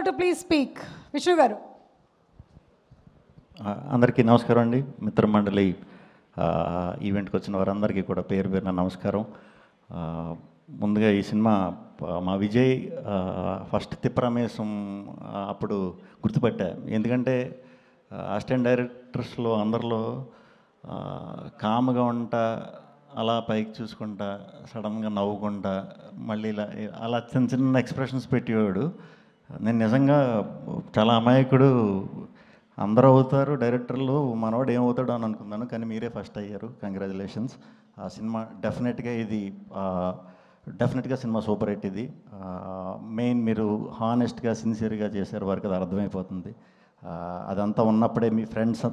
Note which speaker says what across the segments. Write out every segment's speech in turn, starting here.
Speaker 1: Vishnu to please speak. Vishnu garu.
Speaker 2: అందరికీ నమస్కారం అండి. మిత్రమండలి ఈవెంట్కి వచ్చిన వారందరికీ కూడా పేరు పేరున నమస్కారం. ముందుగా ఈ సినిమా మా విజయ్ ఫస్ట్ తిప్పరమేశం అప్పుడు గుర్తుపట్టా. ఎందుకంటే అసిస్టెంట్ డైరెక్టర్స్లో అందరిలో కామ్గా ఉంటా, అలా పైకి చూసుకుంటా, సడన్గా నవ్వుకుంటా, మళ్ళీ ఇలా అలా చిన్న చిన్న ఎక్స్ప్రెషన్స్ పెట్టేవాడు. నేను నిజంగా చాలా అమాయకుడు, అందరూ అవుతారు డైరెక్టర్లు, మనవాడు ఏమవుతాడు అని అనుకున్నాను, కానీ మీరే ఫస్ట్ అయ్యారు. కంగ్రాచులేషన్స్. ఆ సినిమా డెఫినెట్గా సినిమా సూపర్ హిట్. ఇది మెయిన్ మీరు హానెస్ట్గా సిన్సియర్గా చేశారు, వరకు అది అర్థమైపోతుంది. అదంతా ఉన్నప్పుడే మీ ఫ్రెండ్స్,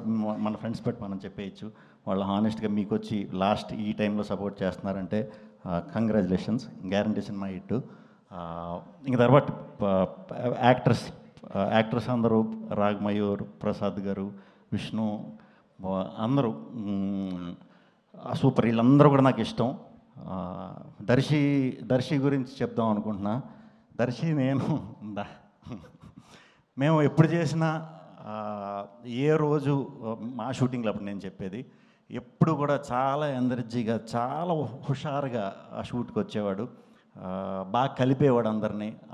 Speaker 2: మన ఫ్రెండ్స్ పెట్టి మనం చెప్పేయచ్చు, వాళ్ళు హానెస్ట్గా మీకు వచ్చి లాస్ట్ ఈ టైంలో సపోర్ట్ చేస్తున్నారంటే కంగ్రాచులేషన్స్. Guarantee cinema hit. ఇంక తర్వాత యాక్టర్స్ అందరూ రాగ్మయూర్, ప్రసాద్ గారు, విష్ణు, అందరూ సూపర్. వీళ్ళందరూ కూడా నాకు ఇష్టం. దర్శి గురించి చెప్దాం అనుకుంటున్నా. దర్శి మేము ఎప్పుడు చేసినా ఏ రోజు మా షూటింగ్లో అప్పుడు నేను చెప్పేది, ఎప్పుడు కూడా చాలా ఎనర్జీగా, చాలా హుషారుగా ఆ షూట్కి వచ్చేవాడు. బాగా కలిపేవాడు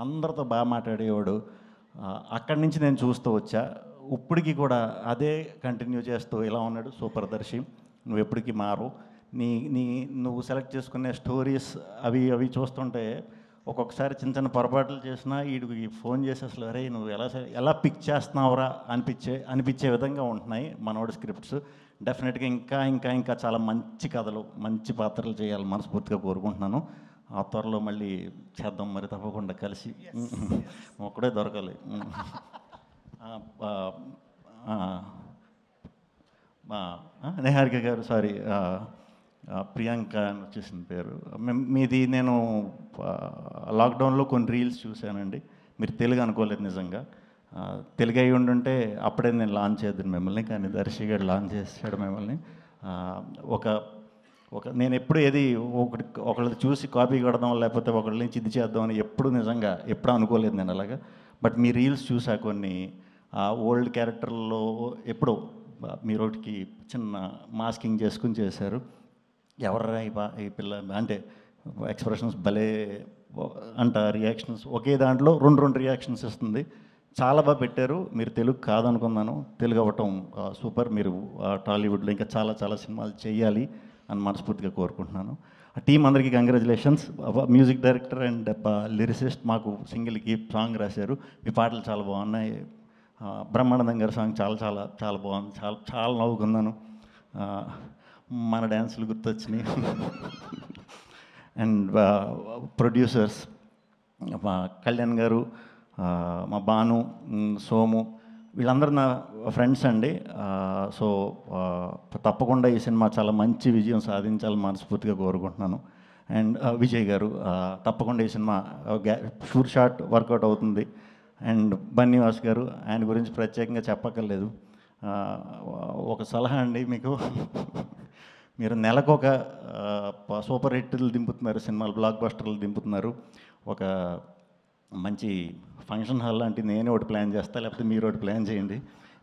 Speaker 2: అందరితో బాగా మాట్లాడేవాడు. అక్కడి నుంచి నేను చూస్తూ వచ్చా. ఇప్పటికీ కూడా అదే కంటిన్యూ చేస్తూ ఇలా ఉన్నాడు. సూపర్ దర్శి, నువ్వు ఎప్పటికీ మారు. నువ్వు సెలెక్ట్ చేసుకునే స్టోరీస్ అవి చూస్తుంటే ఒక్కొక్కసారి చిన్న చిన్న పొరపాట్లు చేసినా వీడికి ఫోన్ చేసి అసలు అరే నువ్వు ఎలా పిక్ చేస్తున్నావురా అనిపించే విధంగా ఉంటున్నాయి మనోడి స్క్రిప్ట్స్. డెఫినెట్గా ఇంకా ఇంకా ఇంకా చాలా మంచి కథలు, మంచి పాత్రలు చేయాలి మనస్ఫూర్తిగా కోరుకుంటున్నాను. ఆ త్వరలో మళ్ళీ చేద్దాం మరి, తప్పకుండా కలిసి. ఒక్కడే దొరకాలి. నిహారిక గారు, సారీ ప్రియాంక అని వచ్చేసిన పేరు మీది. నేను లాక్డౌన్లో కొన్ని రీల్స్ చూశానండి. మీరు తెలుగు అనుకోలేదు నిజంగా. తెలుగు అయి ఉండుంటే అప్పుడే నేను లాంచ్ చేద్దాను మిమ్మల్ని, కానీ దర్శి గారు లాంచ్ చేసాడు మిమ్మల్ని. నేను ఎప్పుడు ఒకళ్ళది చూసి కాపీ కొడదాం, లేకపోతే ఒకళ్ళ నుంచి ఇది చేద్దామని ఎప్పుడు అనుకోలేదు నేను అలాగా. బట్ మీ రీల్స్ చూసా కొన్ని ఓల్డ్ క్యారెక్టర్లో ఎప్పుడో మీరు ఒకటికి చిన్న మాస్కింగ్ చేసుకుని చేశారు. ఎవర్రా ఈ పిల్ల అంటే ఎక్స్ప్రెషన్స్ భలే అంట, రియాక్షన్స్ ఒకే దాంట్లో రెండు రియాక్షన్స్ ఇస్తుంది. చాలా బాగా పెట్టారు. మీరు తెలుగు కాదనుకున్నాను, తెలుగు అవ్వటం సూపర్. మీరు టాలీవుడ్లో ఇంకా చాలా చాలా సినిమాలు చేయాలి అని మనస్ఫూర్తిగా కోరుకుంటున్నాను. ఆ టీం అందరికీ congratulations. Music director and lyricist మాకు సింగిల్కి సాంగ్ రాశారు. మీ పాటలు చాలా బాగున్నాయి. బ్రహ్మానందం గారి సాంగ్ చాలా చాలా చాలా బాగుంది. చాలా చాలా నవ్వుకున్నాను. మన డ్యాన్సులు గుర్తొచ్చినాయి. అండ్ ప్రొడ్యూసర్స్ మా కళ్యాణ్ గారు, మా భాను, సోము, వీళ్ళందరూ నా ఫ్రెండ్స్ అండి. సో తప్పకుండా ఈ సినిమా చాలా మంచి విజయం సాధించాలని మనస్ఫూర్తిగా కోరుకుంటున్నాను. అండ్ విజయ్ గారు, తప్పకుండా ఈ సినిమా షూర్ షాట్ వర్కౌట్ అవుతుంది. అండ్ బన్నీవాస్ గారు, ఆయన గురించి ప్రత్యేకంగా చెప్పక్కర్లేదు. ఒక సలహా అండి మీకు, మీరు నెలకొక సూపర్ హిట్లు దింపుతున్నారు, సినిమాలు బ్లాక్ బస్టర్లు దింపుతున్నారు. ఒక మంచి ఫంక్షన్ హాల్ లాంటి నేనే ఒకటి ప్లాన్ చేస్తా, లేకపోతే మీరు ఒకటి ప్లాన్ చేయండి.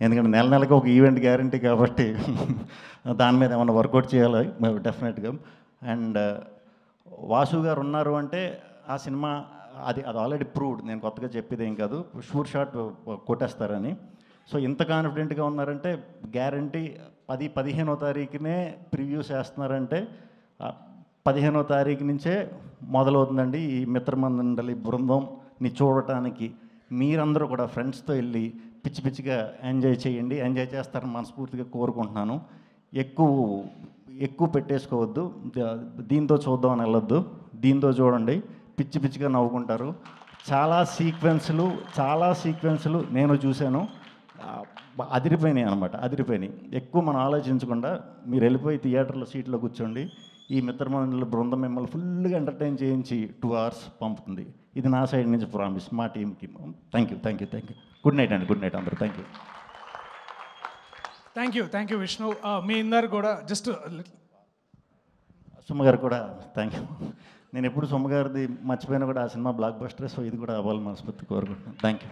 Speaker 2: ఎందుకంటే నెలకి ఒక ఈవెంట్ గ్యారంటీ కాబట్టి దాని మీద ఏమైనా వర్కౌట్ చేయాలి డెఫినెట్గా. అండ్ వాసు గారు ఉన్నారు అంటే ఆ సినిమా అది ఆల్రెడీ ప్రూవ్డ్. నేను కొత్తగా చెప్పేది ఏం కాదు, షూర్ షాట్ కొట్టేస్తారని. సో ఇంత కాన్ఫిడెంట్గా ఉన్నారంటే గ్యారంటీ 15వ తారీఖునే ప్రివ్యూస్ వేస్తున్నారంటే 15వ తారీఖు నుంచే మొదలవుతుందండి ఈ మిత్రమండలి బృందంని చూడటానికి. మీరందరూ కూడా ఫ్రెండ్స్తో వెళ్ళి పిచ్చి పిచ్చిగా ఎంజాయ్ చేయండి. ఎంజాయ్ చేస్తారని మనస్ఫూర్తిగా కోరుకుంటున్నాను. ఎక్కువ పెట్టేసుకోవద్దు. దీంతో చూద్దామని వెళ్ళొద్దు, దీంతో చూడండి, పిచ్చి పిచ్చిగా నవ్వుకుంటారు. చాలా సీక్వెన్సులు నేను చూశాను, అదిరిపోయినాయి అనమాట. ఎక్కువ మనం ఆలోచించకుండా మీరు వెళ్ళిపోయి థియేటర్లో సీట్లో కూర్చోండి. ఈ మిత్రమండలి బృందం మిమ్మల్ని ఫుల్గా ఎంటర్టైన్ చేయించి 2 hours పంపుతుంది. ఇది నా సైడ్ నుంచి ప్రామిస్ మా టీంకి. Thank you. గుడ్ నైట్ అండి. గుడ్ నైట్ అందరూ.
Speaker 3: Thank you Vishnu. మీ అందరు కూడా జస్ట్
Speaker 2: సుమ్మగారు కూడా థ్యాంక్ యూ. నేను ఎప్పుడు సుమ్మగారిది మర్చిపోయినా కూడా ఆ సినిమా బ్లాక్ బస్టర్. సో ఇది కూడా అవ్వాలి మనస్ఫూర్తి కోరుకుంటున్నాను. Thank you.